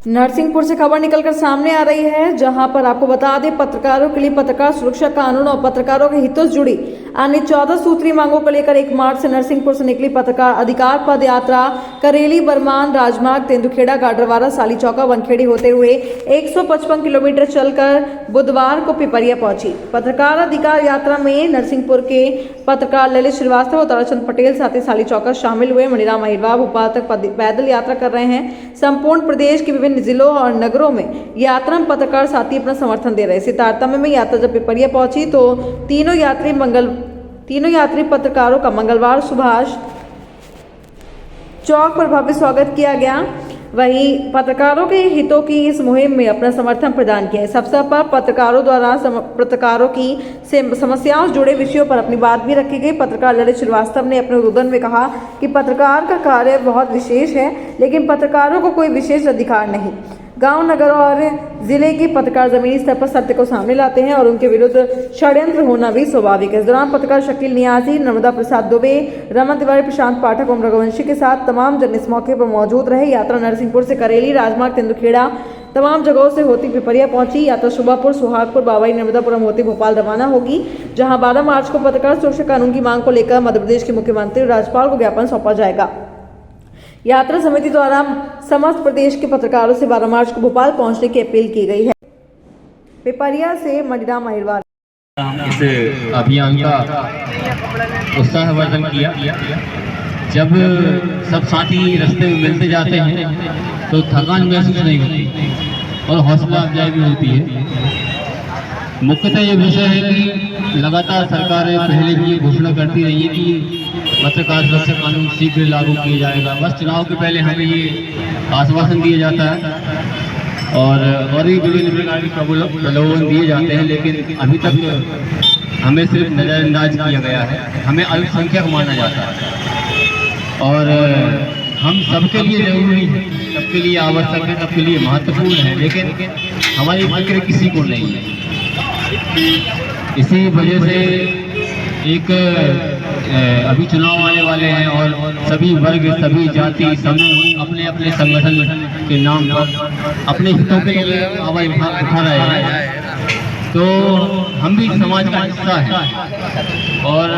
नरसिंहपुर से खबर निकलकर सामने आ रही है, जहां पर आपको बता दें, पत्रकारों के लिए पत्रकार सुरक्षा कानून और पत्रकारों के हितों से जुड़ी अन्य 14 सूत्री मांगों को लेकर 1 मार्च से नरसिंहपुर से निकली पत्रकार अधिकार पद यात्रा करेली बरमान राजमार्ग तेंदुखेड़ा गाडरवारा साली चौका वनखेड़ी होते हुए 155 किलोमीटर चलकर बुधवार को पिपरिया पहुंची। पत्रकार अधिकार यात्रा में नरसिंहपुर के पत्रकार ललित श्रीवास्तव और ताराचंद पटेल साथ ही साली चौका शामिल हुए। मणिराम अहिरवार भोपाल तक पैदल यात्रा कर रहे हैं। संपूर्ण प्रदेश के विभिन्न जिलों और नगरों में यात्रा में पत्रकार साथी अपना समर्थन दे रहे। इसी तारतम्य में यात्रा जब पिपरिया पहुंची तो तीनों यात्री पत्रकारों का मंगलवार सुभाष चौक पर भव्य स्वागत किया गया। वहीं पत्रकारों के हितों की इस मुहिम में अपना समर्थन प्रदान किया। इस अवसर पर पत्रकारों द्वारा पत्रकारों की समस्याओं से जुड़े विषयों पर अपनी बात भी रखी गई। पत्रकार ललित श्रीवास्तव ने अपने उद्बोधन में कहा कि पत्रकार का कार्य बहुत विशेष है, लेकिन पत्रकारों को कोई विशेष अधिकार नहीं। गांव, नगर और जिले के पत्रकार जमीनी स्तर पर सत्य को सामने लाते हैं और उनके विरुद्ध षड्यंत्र होना भी स्वाभाविक है। इस दौरान पत्रकार शकील नियाजी, नर्मदा प्रसाद दुबे, रमन तिवारी, प्रशांत पाठक, ओम रघुवंशी के साथ तमाम जन इस मौके पर मौजूद रहे। यात्रा नरसिंहपुर से करेली राजमार्ग तेंदुखेड़ा तमाम जगहों से होती पिपरिया पहुंची। यात्रा सुबहपुर, सुहागपुर, बाबई, नर्मदापुरम होती भोपाल रवाना होगी, जहां 12 मार्च को पत्रकार सुरक्षा कानून की मांग को लेकर मध्य प्रदेश के मुख्यमंत्री और राज्यपाल को ज्ञापन सौंपा जाएगा। यात्रा समिति द्वारा समस्त प्रदेश के पत्रकारों से 12 मार्च को भोपाल पहुंचने की अपील की गई है। पिपरिया से मणिराम अहिरवार। इस अभियान का उत्साहवर्धन किया। जब सब साथी रास्ते में मिलते जाते हैं तो थकान महसूस नहीं होती और हौसला अफजाई भी होती है। मुख्यतः ये विषय है कि लगातार सरकारें पहले भी ये घोषणा करती रही है कि पत्रकार सुरक्षा कानून शीघ्र लागू किया जाएगा। बस चुनाव के पहले हमें ये आश्वासन दिया जाता है और भी विभिन्न प्रकार के प्रलोभन दिए जाते हैं, लेकिन अभी तक हमें सिर्फ नज़रअंदाज किया गया है। हमें अल्पसंख्यक माना जाता है और हम सबके लिए जरूरी है, सबके लिए आवश्यक है, सबके लिए महत्वपूर्ण है, लेकिन हमारी फिक्र किसी को नहीं है। इसी वजह से एक अभी चुनाव आने वाले हैं और सभी वर्ग, सभी जाति, समूह अपने अपने संगठन के नाम पर अपने हितों के लिए आवाज उठा रहे हैं। तो हम भी समाज का हिस्सा है और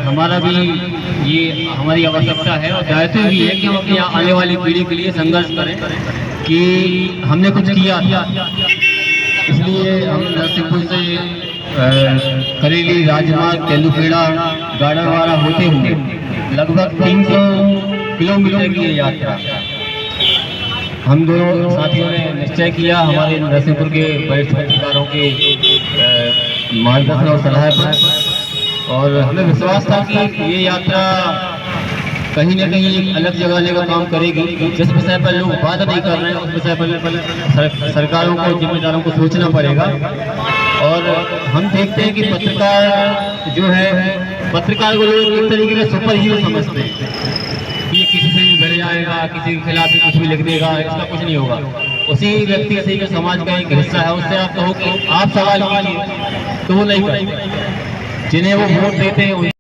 हमारा भी ये हमारी आवश्यकता है और दायित्व भी है कि हम अपनी आने वाली पीढ़ी के लिए संघर्ष करें कि हमने कुछ किया था। इसलिए हम नरसिंहपुर से करेली राजमार्ग तेंदुखेड़ा गाडरवारा होते हुए लगभग 300 किलोमीटर की यात्रा हम दोनों साथियों ने निश्चय किया। हमारे नरसिंहपुर के वरिष्ठ पत्रकारों के मार्गदर्शन और सलाह पर, और हमें विश्वास था कि ये यात्रा कहीं न कहीं एक अलग जगाने का काम करेगी। जिस विषय पर लोग बात नहीं कर रहे हैं उस विषय पर सरकारों को, जिम्मेदारों को सोचना पड़ेगा। और हम देखते हैं कि पत्रकार जो है, पत्रकार को लोग एक तरीके से सुपर हीरो समझते हैं कि ये किसी से भी बढ़ जाएगा, किसी के खिलाफ भी कुछ भी लिख देगा, इसका कुछ नहीं होगा। उसी व्यक्ति से जो समाज का एक हिस्सा है उससे आप कहो कि आप सवाल कीजिए तो वो नहीं करेंगे। जिन्हें वो वोट देते हैं